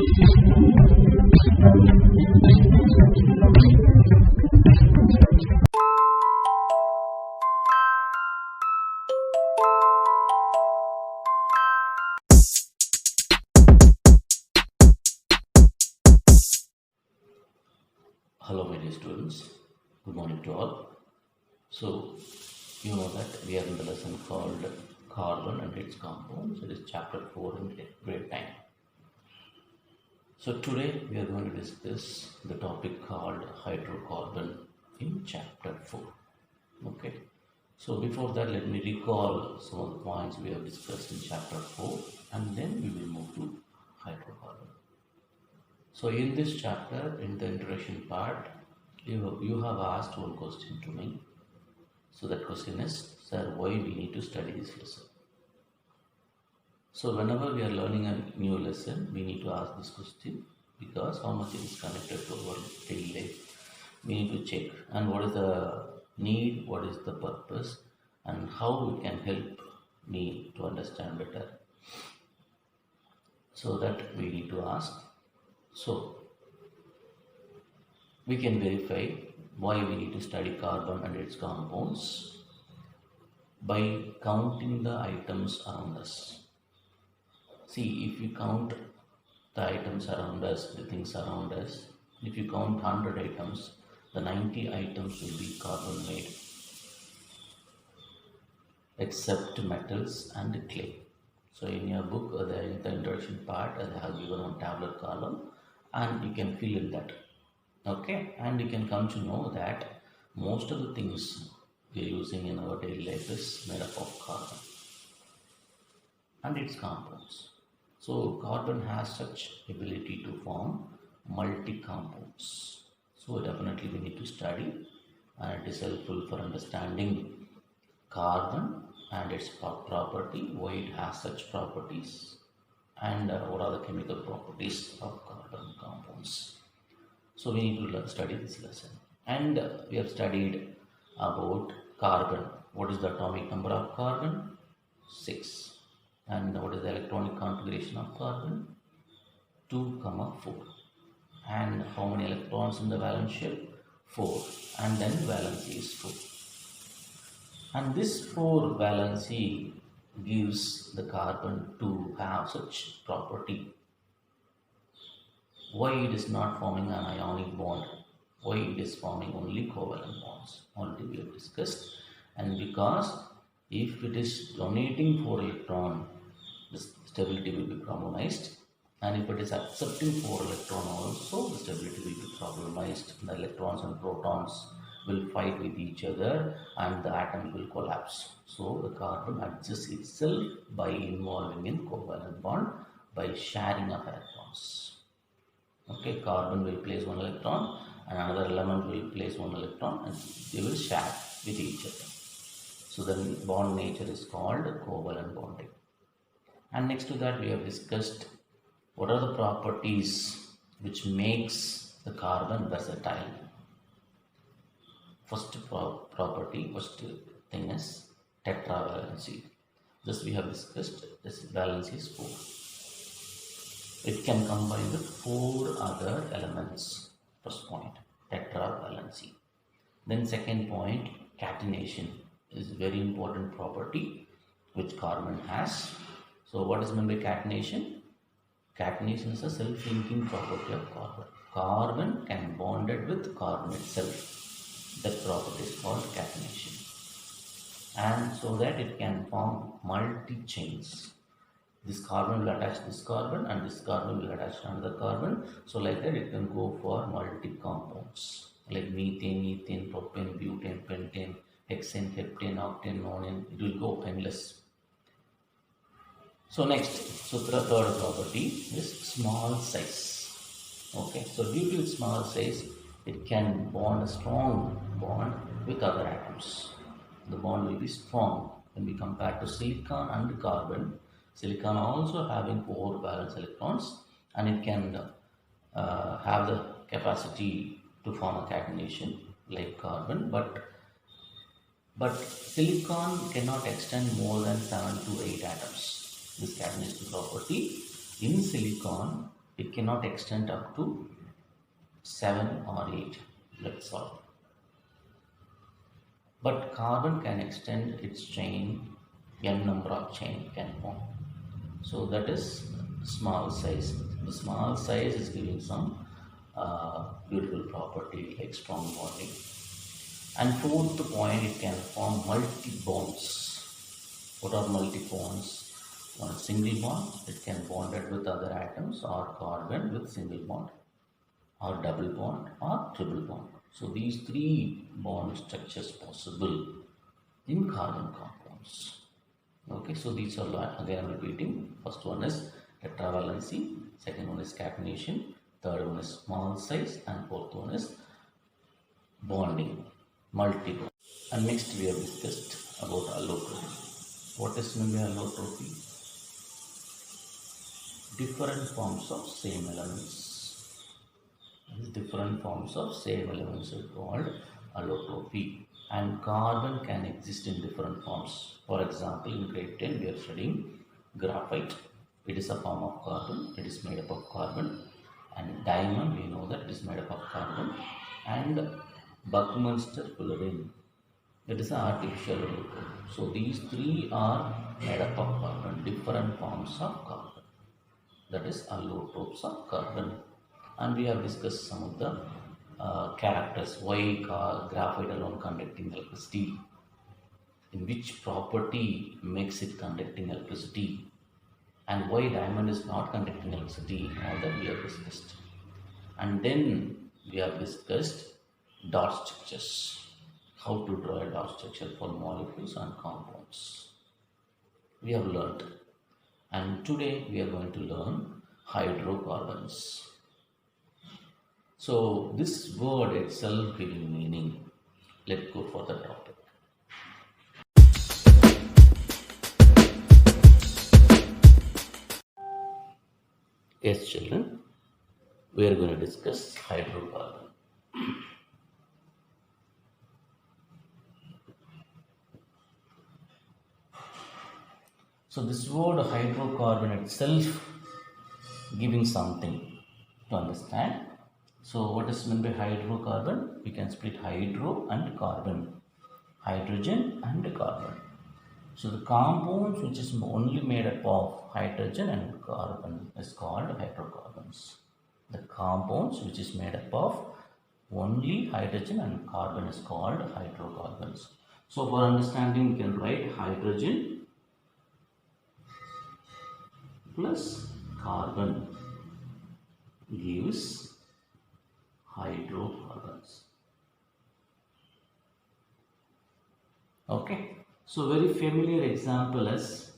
Hello, my dear students. Good morning to all. So, you know that we are in the lesson called Carbon and its Compounds. It is chapter 4 in grade 9. So, today we are going to discuss the topic called hydrocarbon in chapter 4. Okay. So, before that, let me recall some of the points we have discussed in chapter 4 and then we will move to hydrocarbon. So in this chapter, in the introduction part, you have asked one question to me. So that question is, sir, why we need to study this lesson? So whenever we are learning a new lesson, we need to ask this question because how much it is connected to our daily life. We need to check and what is the need, what is the purpose, and how it can help me to understand better. So that we need to ask. So, we can verify why we need to study carbon and its compounds by counting the items around us. See, if you count the items around us, the things around us, if you count 100 items, the 90 items will be carbon made, except metals and clay. So, in your book, in the introduction part, I have given one tabular column. And you can fill in that, okay, and you can come to know that most of the things we are using in our daily life is made up of carbon and its compounds. So carbon has such ability to form multi-compounds, so definitely we need to study, and it is helpful for understanding carbon and its property, why it has such properties, and what are the chemical properties of carbon compounds. So we need to study this lesson, and we have studied about carbon. What is the atomic number of carbon? 6. And what is the electronic configuration of carbon? 2, 4. And how many electrons in the valence shell? 4. And then valency is 4. And this 4 valency gives the carbon to have such property. Why it is not forming an ionic bond? Why it is forming only covalent bonds? Already we have discussed. And because if it is donating 4 electron, the stability will be compromised. And if it is accepting 4 electron also, the stability will be compromised. The electrons and protons will fight with each other and the atom will collapse. So the carbon adjusts itself by involving in covalent bond by sharing of electrons. Okay, carbon will place 1 electron and another element will place 1 electron and they will share with each other. So the bond nature is called covalent bonding. And next to that we have discussed what are the properties which makes the carbon versatile. First thing is tetravalency. This we have discussed. This valency is 4. It can combine with 4 other elements. First point, tetravalency. Then second point, catenation is very important property which carbon has. So what is meant by catenation? Catenation is a self-linking property of carbon. Carbon can bond it with carbon itself. That property is called catenation, and so that it can form multi-chains. This carbon will attach this carbon and this carbon will attach another carbon, so like that it can go for multi-compounds like methane, ethane, propane, butane, pentane, hexane, heptane, octane, nonane. It will go endless. So next, so third property is small size. Okay, so due to its small size, it can bond a strong bond with other atoms. The bond will be strong when we compare to silicon and carbon. Silicon also having 4 valence electrons, and it can have the capacity to form a catenation like carbon, but silicon cannot extend more than 7 to 8 atoms. This catenation property in silicon It cannot extend up to 7 or 8. That's all. But carbon can extend its chain, n number of chain can form. So that is small size. The small size is giving some beautiful property like strong bonding. And fourth point, it can form multi bonds. What are multi bonds? One single bond, it can bond it with other atoms, or carbon with single bond, or double bond, or triple bond. So these three bond structures possible in carbon compounds. Okay, so these are, again I'm repeating. First one is tetravalency, second one is catenation, third one is small size, and fourth one is bonding, multi-bond. And next we have discussed about allotropy. What is meant by allotropy? Different forms of same elements. Different forms of same elements are called allotropy. And carbon can exist in different forms. For example, in grade 10 we are studying graphite. It is a form of carbon. It is made up of carbon. And diamond, we know that it is made up of carbon. And Buckminster fullerene, it is an artificial allotrope. So these three are made up of carbon, different forms of carbon. That is allotropes of carbon. And we have discussed some of the characters, why graphite alone conducting electricity, in which property makes it conducting electricity, and why diamond is not conducting electricity. All that we have discussed. And then we have discussed dot structures, how to draw a dot structure for molecules and compounds. We have learned. And today we are going to learn hydrocarbons. So this word itself giving meaning. Let's go for the topic. Yes, children, we are going to discuss hydrocarbon. So this word hydrocarbon itself giving something to understand. So what is meant by hydrocarbon? We can split hydro and carbon, hydrogen and carbon. So the compounds which is only made up of hydrogen and carbon is called hydrocarbons. The compounds which is made up of only hydrogen and carbon is called hydrocarbons. So for understanding, we can write hydrogen plus carbon gives hydrocarbons. Okay, so very familiar example is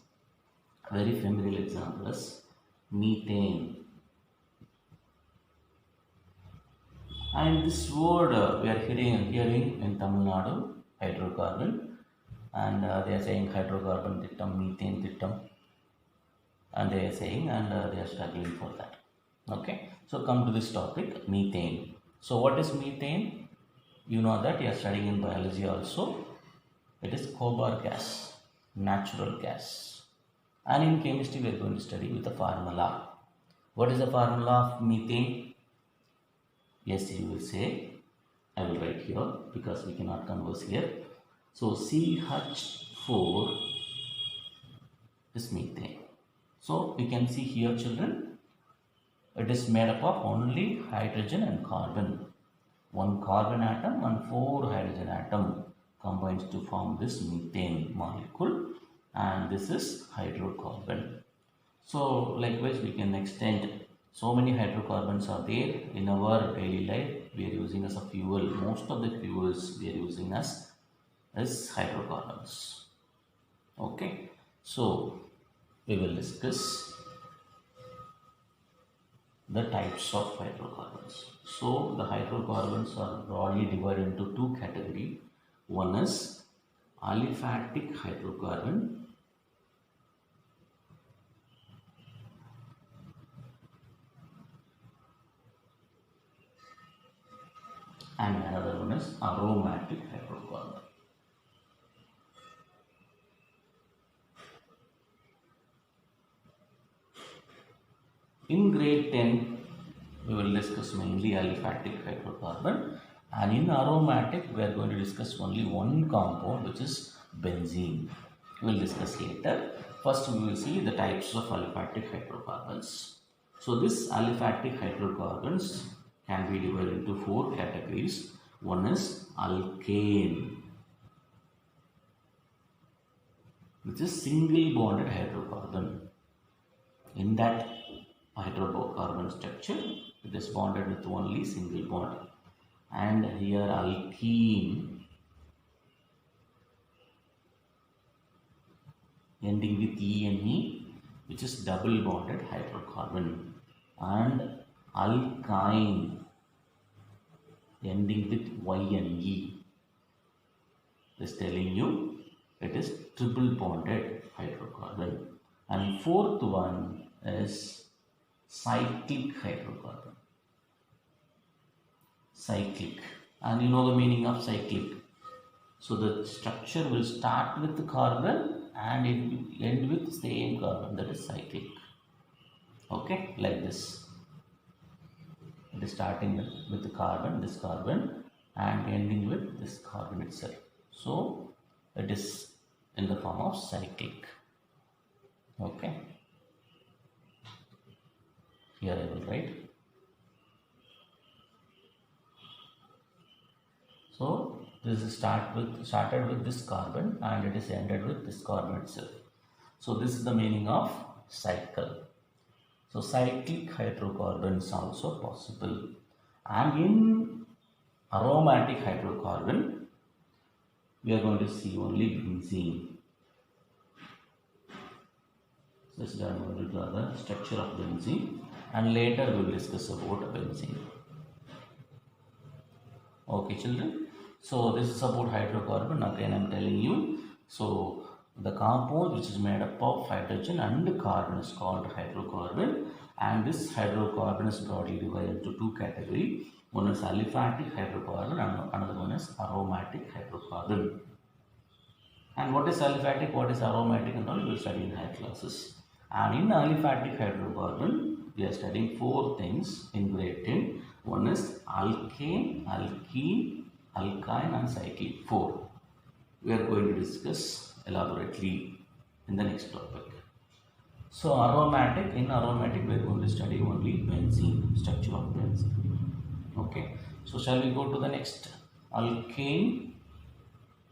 methane. And this word we are hearing in Tamil Nadu, hydrocarbon, and they are saying hydrocarbon thittam, methane thittam, and they are saying, and they are struggling for that. Okay, so come to this topic, methane. So what is methane? You know that you are studying in biology also. It is cobalt gas, natural gas. And in chemistry we are going to study with the formula. What is the formula of methane? Yes, you will say. I will write here because we cannot converse here. So CH4 is methane. So we can see here, children, it is made up of only hydrogen and carbon. One carbon atom and 4 hydrogen atom combines to form this methane molecule, and this is hydrocarbon. So likewise we can extend, so many hydrocarbons are there in our daily life. We are using as a fuel. Most of the fuels we are using as hydrocarbons. Okay, so we will discuss the types of hydrocarbons. So the hydrocarbons are broadly divided into two categories. One is aliphatic hydrocarbon and another one is aromatic hydrocarbon. In grade 10, we will discuss mainly aliphatic hydrocarbon, and in aromatic, we are going to discuss only one compound, which is benzene. We will discuss later. First, we will see the types of aliphatic hydrocarbons. So, this aliphatic hydrocarbons can be divided into four categories. One is alkane, which is single bonded hydrocarbon. In that hydrocarbon structure, it is bonded with only single bond. And here alkene, ending with ene, which is double bonded hydrocarbon. And alkyne, ending with yne, is telling you it is triple bonded hydrocarbon. And fourth one is cyclic hydrocarbon. Cyclic, and you know the meaning of cyclic. So the structure will start with the carbon and it will end with same carbon, that is cyclic. Okay, like this. It is starting with the carbon, this carbon, and ending with this carbon itself. So it is in the form of cyclic. Okay. Here I will write. So this is started with this carbon and it is ended with this carbon itself. So this is the meaning of cycle. So cyclic hydrocarbons also possible. And in aromatic hydrocarbon, we are going to see only benzene. So this is I'm going to draw the structure of benzene, and later we will discuss about benzene. Okay, children. So this is about hydrocarbon. Again, I am telling you. So the compound which is made up of hydrogen and carbon is called hydrocarbon, and this hydrocarbon is broadly divided into two categories. One is aliphatic hydrocarbon and another one is aromatic hydrocarbon. And what is aliphatic, what is aromatic, and all we will study in higher classes. And in aliphatic hydrocarbon, we are studying four things in grade 10. One is alkane, alkene, alkyne, and cyclic. Four. We are going to discuss elaborately in the next topic. So in aromatic, we are going to study only benzene, structure of benzene. Okay. So shall we go to the next alkane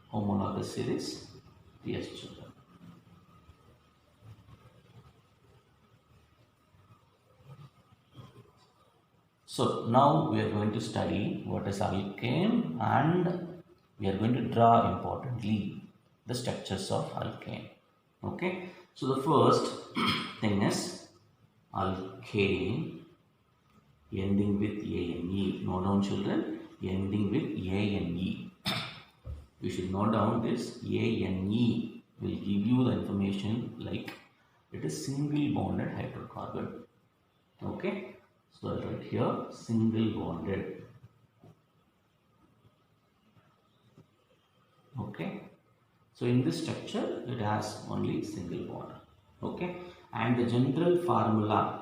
homologous series? Yes, children. So now we are going to study what is alkane, and we are going to draw importantly the structures of alkane. Okay. So the first thing is alkane ending with ane. Note down, children, ending with ane. You should note down this ane will give you the information like it is single bonded hydrocarbon. Okay. So I'll write here single bonded. Okay. So in this structure it has only single bond. Okay. And the general formula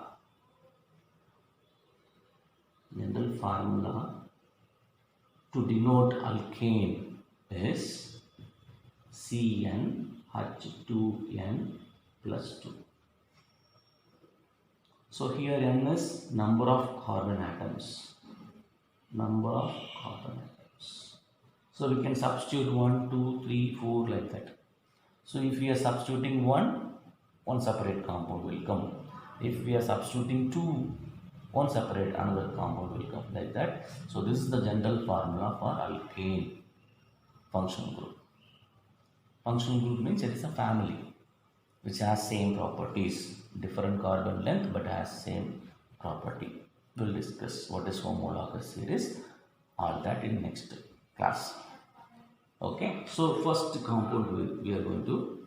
to denote alkane is CnH2n plus 2. So here N is number of carbon atoms. So we can substitute 1, 2, 3, 4 like that. So if we are substituting 1 separate compound will come. If we are substituting 2, one separate another compound will come, like that. So this is the general formula for alkane functional group. Functional group means it is a family which has same properties, different carbon length but has same property. We will discuss what is homologous series, all that in next class. Okay, so first compound we are going to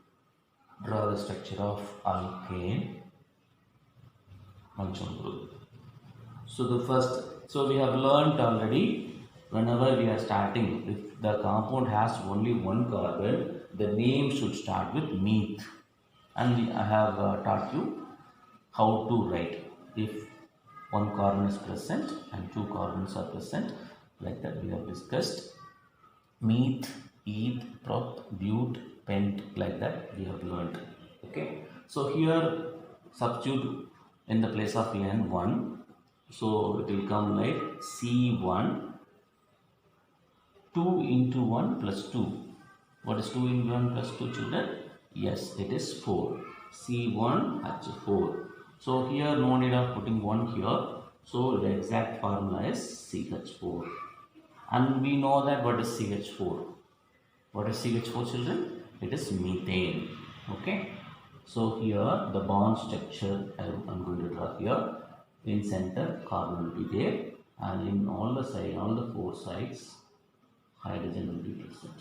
draw the structure of alkane functional group. So we have learnt already, whenever we are starting, if the compound has only one carbon, the name should start with meth. And I have taught you how to write. if one carbon is present and two carbons are present, like that we have discussed. Meth, eth, prop, but, pent, like that we have learned. Okay, so here substitute in the place of N1, so it will come like C1, 2 into 1 plus 2. What is 2 into 1 plus 2, children? Yes, it is 4. C1H4. So here no need of putting 1 here. So the exact formula is CH4. And we know that what is CH4. What is CH4, children? It is methane. Okay. So here the bond structure I'm going to draw here. In center carbon will be there, and in all the sides, all the four sides, hydrogen will be present.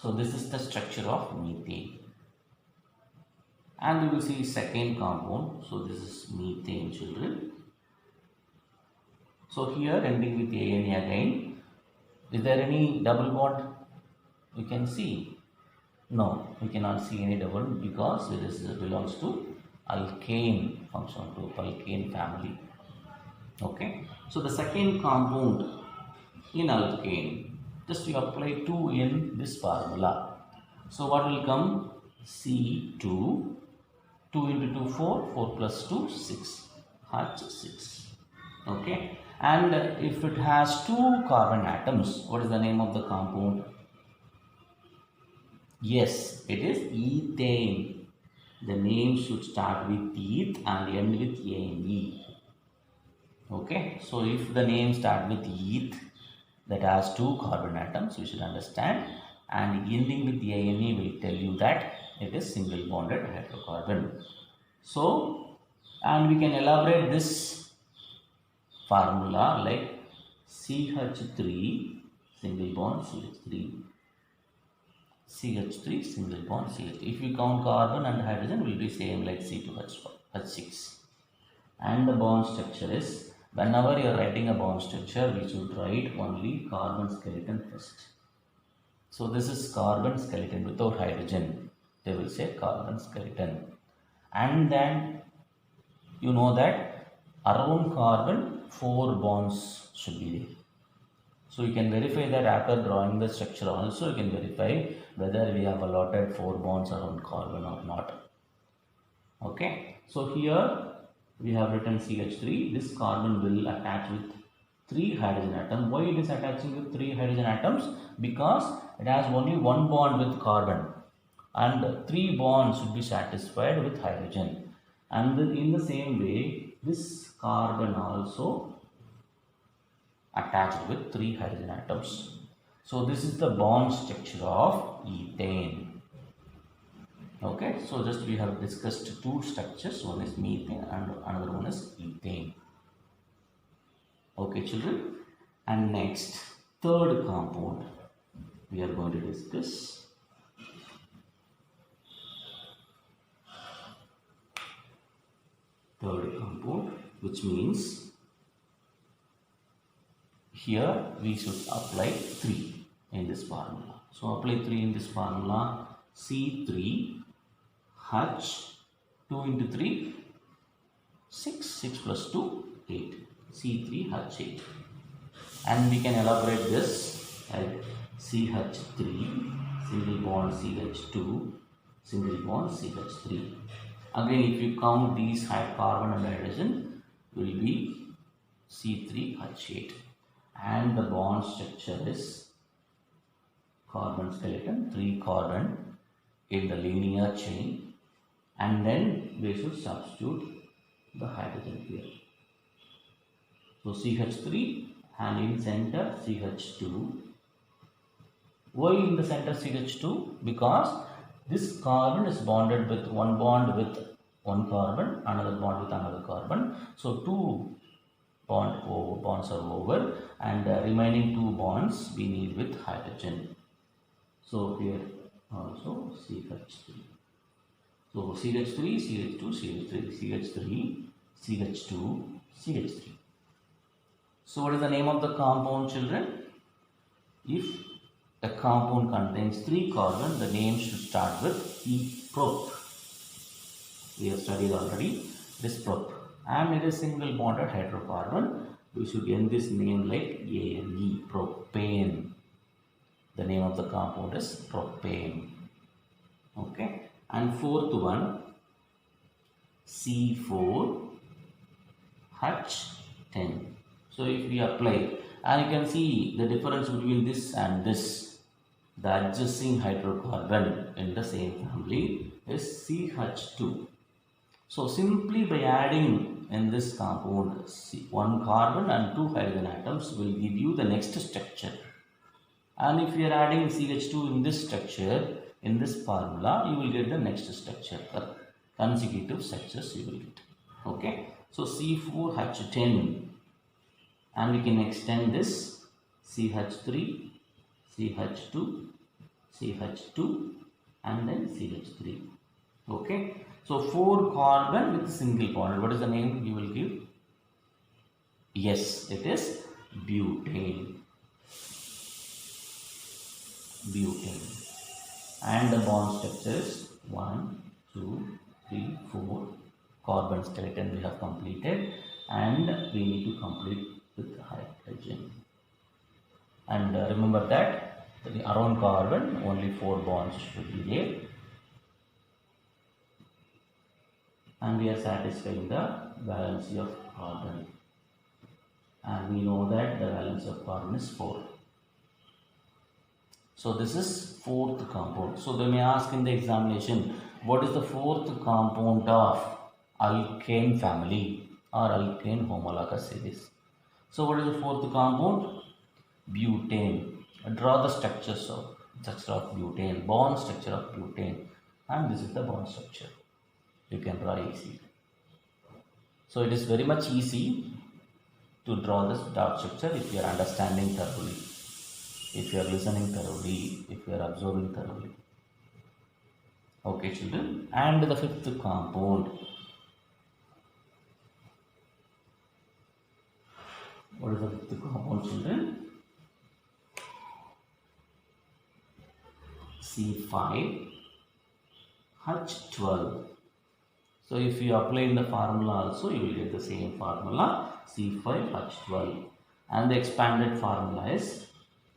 So this is the structure of methane. And you will see second compound. So this is methane, children. So here ending with ANA again. Is there any double bond you can see? No, we cannot see any double because it belongs to alkane function group, alkane family. Okay. So the second compound in alkane, just you apply 2 in this formula. So what will come? C2, 2 into 2, 4, 4 plus 2, 6, H6. Okay. And if it has 2 carbon atoms, what is the name of the compound? Yes, it is ethane. The name should start with eth and end with ane. Okay. So if the name starts with eth, that has 2 carbon atoms, we should understand, and ending with ane will tell you that it is single bonded hydrocarbon. So, and we can elaborate this formula like CH3 single bond CH3, CH3 single bond CH3. If we count carbon and hydrogen, will be same like C2H6. And the bond structure is, whenever you are writing a bond structure, we should write only carbon skeleton first. So this is carbon skeleton without hydrogen. They will say carbon skeleton. And then you know that around carbon 4 bonds should be there. So you can verify that after drawing the structure also, you can verify whether we have allotted 4 bonds around carbon or not. Okay. So here we have written CH3. This carbon will attach with 3 hydrogen atoms. Why it is attaching with 3 hydrogen atoms? Because it has only 1 bond with carbon and 3 bonds should be satisfied with hydrogen. And in the same way, this carbon also attached with 3 hydrogen atoms. So this is the bond structure of ethane. Okay, so just we have discussed 2 structures. One is methane and another one is ethane. Okay, children. And next, third compound we are going to discuss. Third compound, which means here we should apply 3 in this formula. So apply 3 in this formula. C3 H 2 into 3 6, 6 plus 2 8, C3H8. And we can elaborate this as CH3 single bond CH2 single bond CH3. Again, if you count these carbon and hydrogen, will be C3H8. And the bond structure is carbon skeleton, 3 carbon in the linear chain, and then we should substitute the hydrogen here. So CH3 and in center CH2. Why in the center CH2? Because this carbon is bonded with one bond with one carbon, another bond with another carbon. So 2 bonds are over, and the remaining 2 bonds we need with hydrogen. So here also CH3. So CH3, CH2, CH3, CH3, CH2, CH3. So what is the name of the compound, children? If a compound contains 3 carbon, the name should start with E prop. We have studied already this prop. and it is single bonded hydrocarbon. We should end this name like ANE, propane. The name of the compound is propane. Okay, and fourth one, C4H10. So if we apply, and you can see the difference between this and this, the adjacent hydrocarbon in the same family is CH2. So simply by adding in this compound one carbon and two hydrogen atoms will give you the next structure. And if you are adding CH2 in this structure, in this formula, you will get the next structure. Consecutive structures you will get. Okay. So C4H10, and we can extend this CH3, CH2, CH2, and then CH3. Okay. So 4 carbon with single bond. What is the name you will give? Yes, it is butane. Butane. And the bond structures 1, 2, 3, 4. Carbon skeleton we have completed, and we need to complete with hydrogen. And remember that around carbon only 4 bonds should be there, and we are satisfying the valency of carbon, and we know that the valence of carbon is 4. So this is fourth compound. So they may ask in the examination, what is the fourth compound of alkane family or alkane homologous series? So what is the fourth compound? Butane. Draw the structure of butane, bond structure of butane, and this is the bond structure. You can draw easily. So it is very much easy to draw this dot structure if you are understanding thoroughly, if you are listening thoroughly, if you are observing thoroughly. Okay, children. And the fifth compound. What is the fifth compound, children? C5H12. So if you apply in the formula also, you will get the same formula, C5H12. And the expanded formula is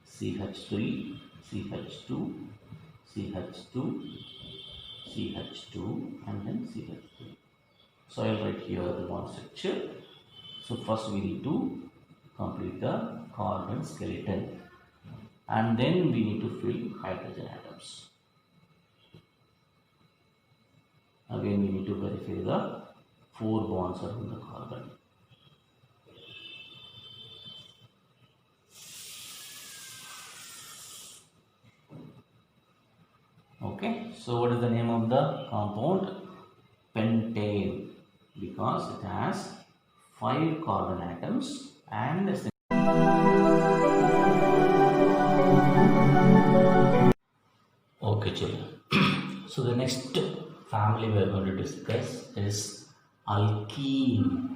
CH3, CH2, CH2, CH2, and then CH3. So I will write here the bond structure. So first we need to complete the carbon skeleton, and then we need to fill hydrogen atoms. Again we need to verify the 4 bonds around the carbon. Okay, so what is the name of the compound? Pentane, because it has 5 carbon atoms and okay, children. So the next family we are going to discuss is alkene.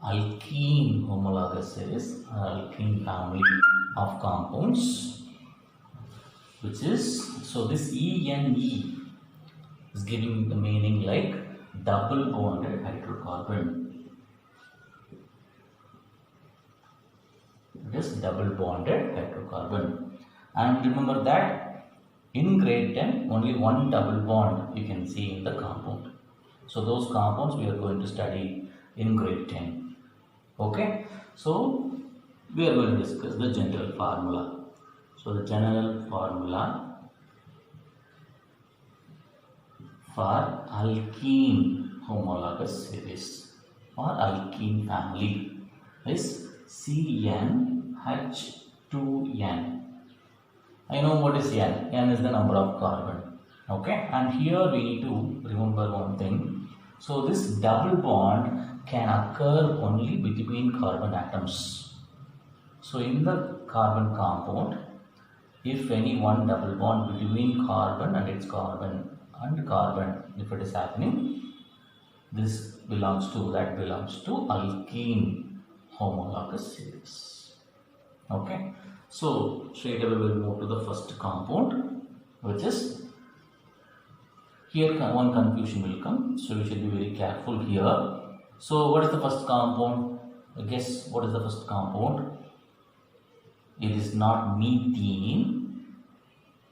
Alkene homologous series, alkene family of compounds, which is, so this ENE is giving the meaning like double bonded hydrocarbon. It is double bonded hydrocarbon. And remember that in grade 10 only one double bond you can see in the compound. So those compounds we are going to study in grade 10. Okay, so we are going to discuss the general formula. So the general formula for alkene homologous series or alkene family is CnH2n. I know what is N. N is the number of carbon. Okay, and here we need to remember one thing. So this double bond can occur only between carbon atoms. So in the carbon compound, if any one double bond between carbon and its carbon and carbon, if it is happening, this belongs to alkene homologous series. Okay, so straight away we will move to the first compound, which is Here one confusion will come, so you should be very careful here. So what is the first compound? Guess what is the first compound? It is not methane.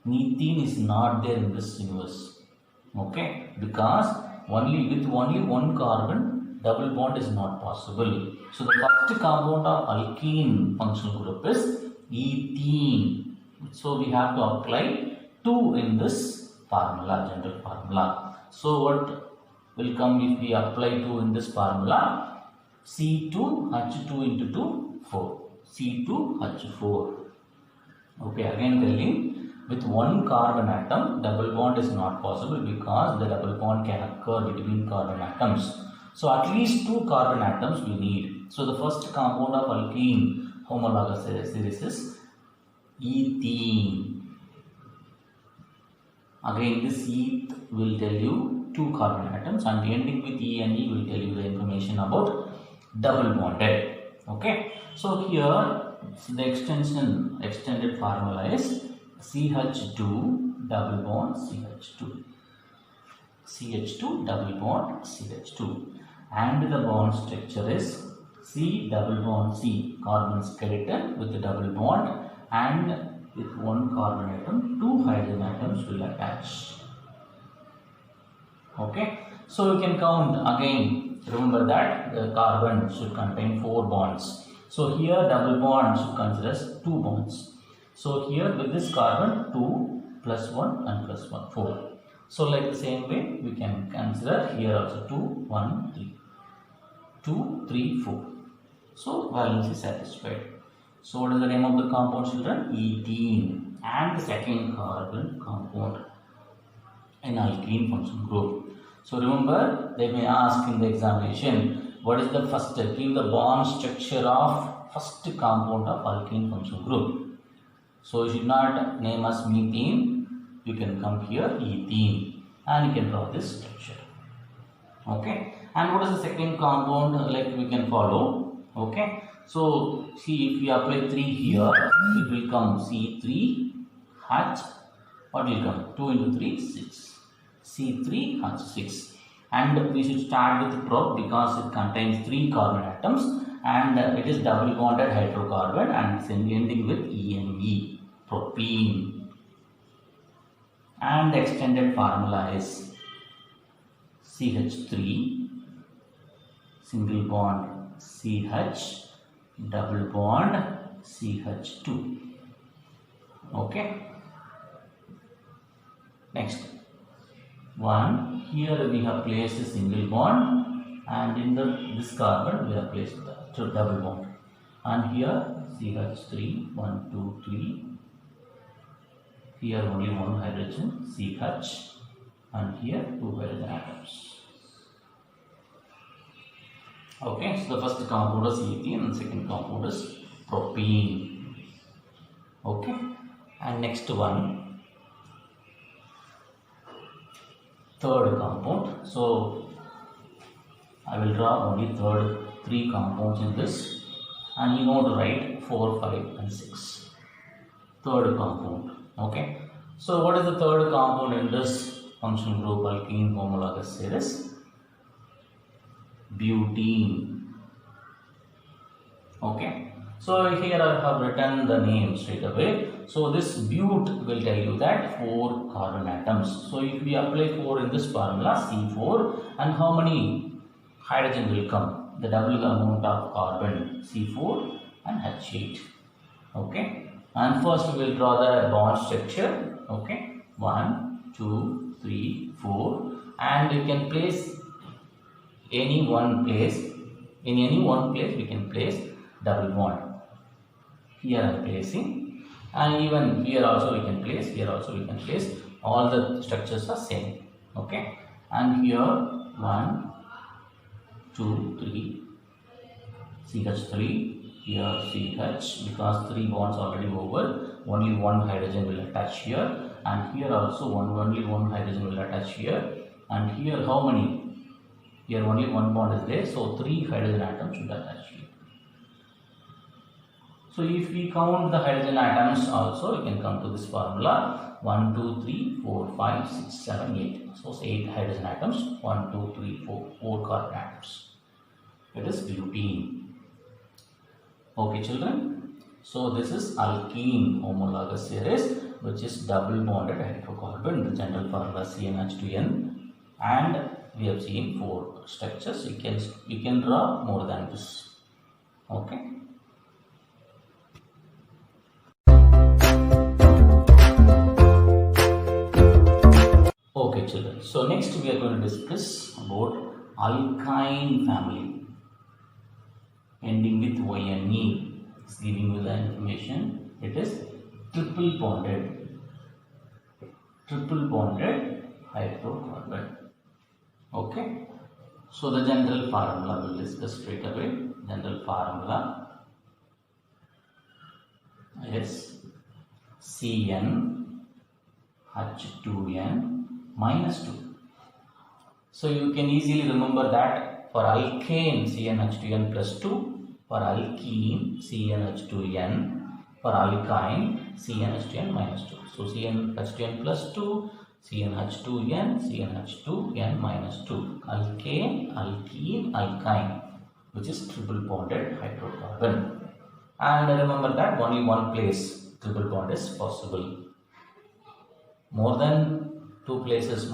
Methane is not there in this universe. Okay, because with only one carbon, double bond is not possible. So the first compound of alkene functional group is ethene. So we have to apply 2 in this formula, general formula. So what will come if we apply 2 in this formula? C2H2 into 2, 4. C2H4. Okay, again telling, with one carbon atom, double bond is not possible because the double bond can occur between carbon atoms. So at least 2 carbon atoms we need. So the first compound of alkene homologous series is ethene. Again, this eth will tell you 2 carbon atoms, and ending with E and E will tell you the information about double bonded. Okay, so here the extended formula is CH2 double bond CH2, CH2 double bond CH2, and the bond structure is C double bond C, carbon skeleton with the double bond, and with one carbon atom 2 hydrogen atoms will attach. Okay, so you can count again. Remember that the carbon should contain 4 bonds. So here double bond should consider as 2 bonds. So here with this carbon 2 plus 1 and plus 1, 4. So like the same way we can consider here also 2, 1, 3. 2, 3, 4. So valence is satisfied. So what is the name of the compound, children? Ethene. And the second carbon compound in alkene functional group. So remember, they may ask in the examination, what is the first, give the bond structure of first compound of alkene functional group. So you should not name as methane, you can come here ethene, and you can draw this structure. Okay, and what is the second compound, like we can follow. Okay, so see, if we apply 3 here, it will come C3H, what will come? 2 into 3, 6. C3H6. And we should start with prop because it contains 3 carbon atoms, and it is double bonded hydrocarbon, and it's ending with ENE, propene. And the extended formula is CH3 single bond CH double bond CH2. Okay, next one, here we have placed a single bond, and in this carbon we have placed the double bond, and here CH3 1 2 3, here only one hydrogen CH, and here 2 hydrogen atoms. Okay, so the first compound is ethene and second compound is propene. Okay, and next one, third compound. So I will draw only 3 compounds in this, and you know to write 4, 5 and 6. Third compound. Okay, so what is the third compound in this functional group alkene homologous series? Butene. Okay, so here I have written the name straight away. So this but will tell you that 4 carbon atoms. So if we apply 4 in this formula C4, and how many hydrogen will come? The double amount of carbon C4 and H8. Okay, and first we will draw the bond structure. Okay, 1, 2, 3, 4, and you can place any one place. In any one place we can place double bond. Here I am placing, and even here also we can place, here also we can place. All the structures are same. Okay, and here 1, 2, 3, CH3, here CH, because 3 bonds already over, only one hydrogen will attach here, and here also only one hydrogen will attach here, and here how many? Here only one bond is there, so 3 hydrogen atoms should attach here. So if we count the hydrogen atoms also, we can come to this formula 1, 2, 3, 4, 5, 6, 7, 8. So 8 hydrogen atoms, 1, 2, 3, 4, 4 carbon atoms. It is butene. Okay children, so this is alkene homologous series, which is double bonded hydrocarbon. The general formula CnH2n, and we have seen 4 structures. You can draw more than this. Okay. Okay children, so next we are going to discuss about alkyne family ending with YNE. It's giving you the information. It is triple bonded hydrocarbon. Okay, so the general formula we'll discuss straight away. General formula is CnH2n minus 2. So you can easily remember that for alkane CnH2n plus 2, for alkene CnH2n, for alkyne CnH2n minus 2. So CnH2n plus 2, CnH2n, CnH2n minus 2. Alkane, alkene, alkyne, which is triple bonded hydrocarbon. And remember that only one place triple bond is possible. More than one place is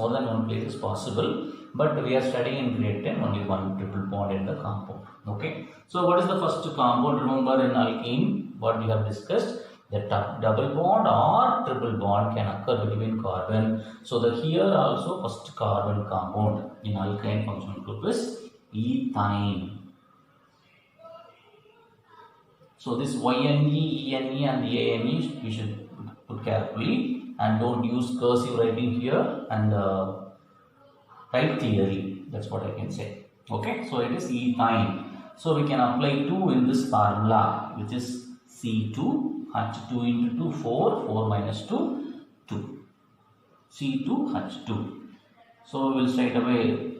possible, but we are studying in grade 10 only one triple bond in the compound. Okay, so what is the first compound? Remember in alkene what we have discussed, that double bond or triple bond can occur between carbon. So the here also first carbon compound in alkyne functional group is ethine. So this YNE, ENE and ANE we should put carefully, and don't use cursive writing here, and write clearly. That's what I can say. Okay, so it is ethine. So we can apply 2 in this formula, which is C2H2 into 2, 4 minus 2, 2. C2H2. So we will straight away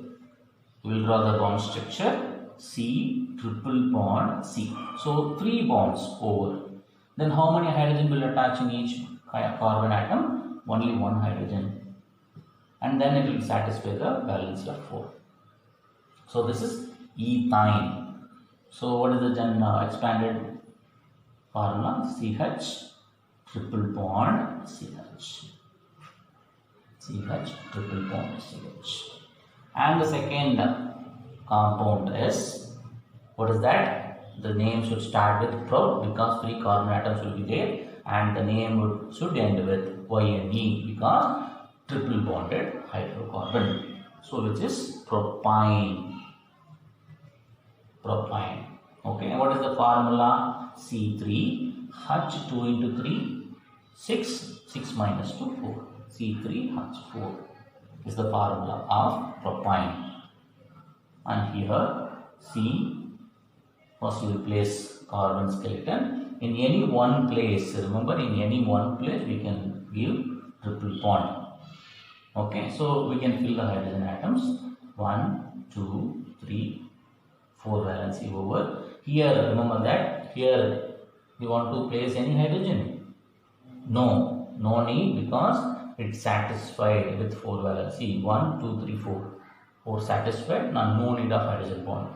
draw the bond structure. C triple bond C. So 3 bonds over. Then how many hydrogen will attach in each carbon atom? Only 1 hydrogen. And then it will satisfy the balance of 4. So this is ethine. So what is the expanded formula? CH triple bond CH. CH triple bond CH. And the second compound is, what is that? The name should start with pro, because 3 carbon atoms will be there, and the name should end with YNE, because triple bonded hydrocarbon. So which is propyne. Okay, and what is the formula? C3H2 into 3, 6 minus 2, 4. C3H4 is the formula of propyne. And here C, first you will place carbon skeleton in any one place. Remember, in any one place we can give triple bond. Okay, so we can fill the hydrogen atoms. 1, 2, 3, 4 valency over. Here remember that here you want to place any hydrogen? No need, because it's satisfied with 4 valency. 1, 2, 3, 4. 4 satisfied. Now no need of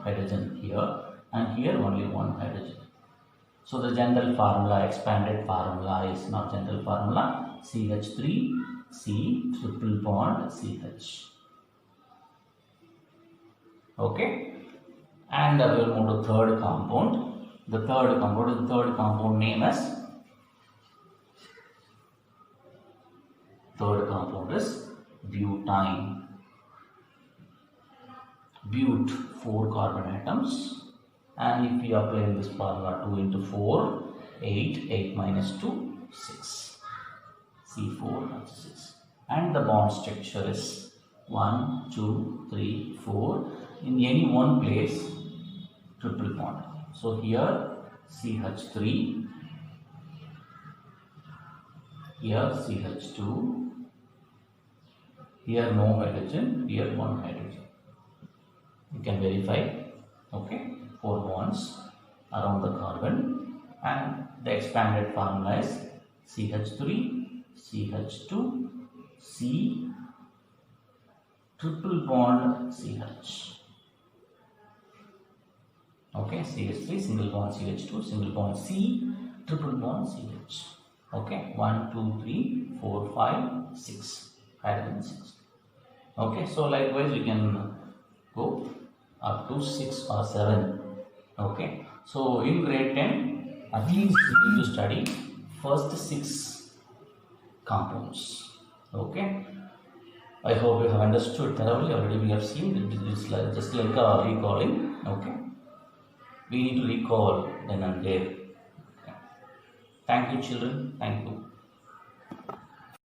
hydrogen here, and here only 1 hydrogen. So the general formula, expanded formula, is not general formula. CH3 C triple bond CH. Okay, and we will move to third compound. The third compound name is, butane. But 4 carbon atoms, and if we apply in this formula 2 into 4, 8 minus 2, 6. C4H6, and the bond structure is 1, 2, 3, 4. In any one place triple bond. So here CH3, here CH2, here no hydrogen, here 1 hydrogen. You can verify. Okay, 4 bonds around the carbon, and the expanded formula is CH3 CH2 C triple bond CH. Okay, CH3, single bond CH2, single bond C, triple bond CH. Okay, 1, 2, 3, 4, 5, 6. Hydrogen 6. Okay, so likewise you can go up to 6 or 7. Okay, so in grade 10, at least you need to study first 6 compounds. Okay, I hope you have understood thoroughly. Already we have seen that it is like, just like a recalling. Okay, we need to recall then and there. Okay. Thank you, children. Thank you.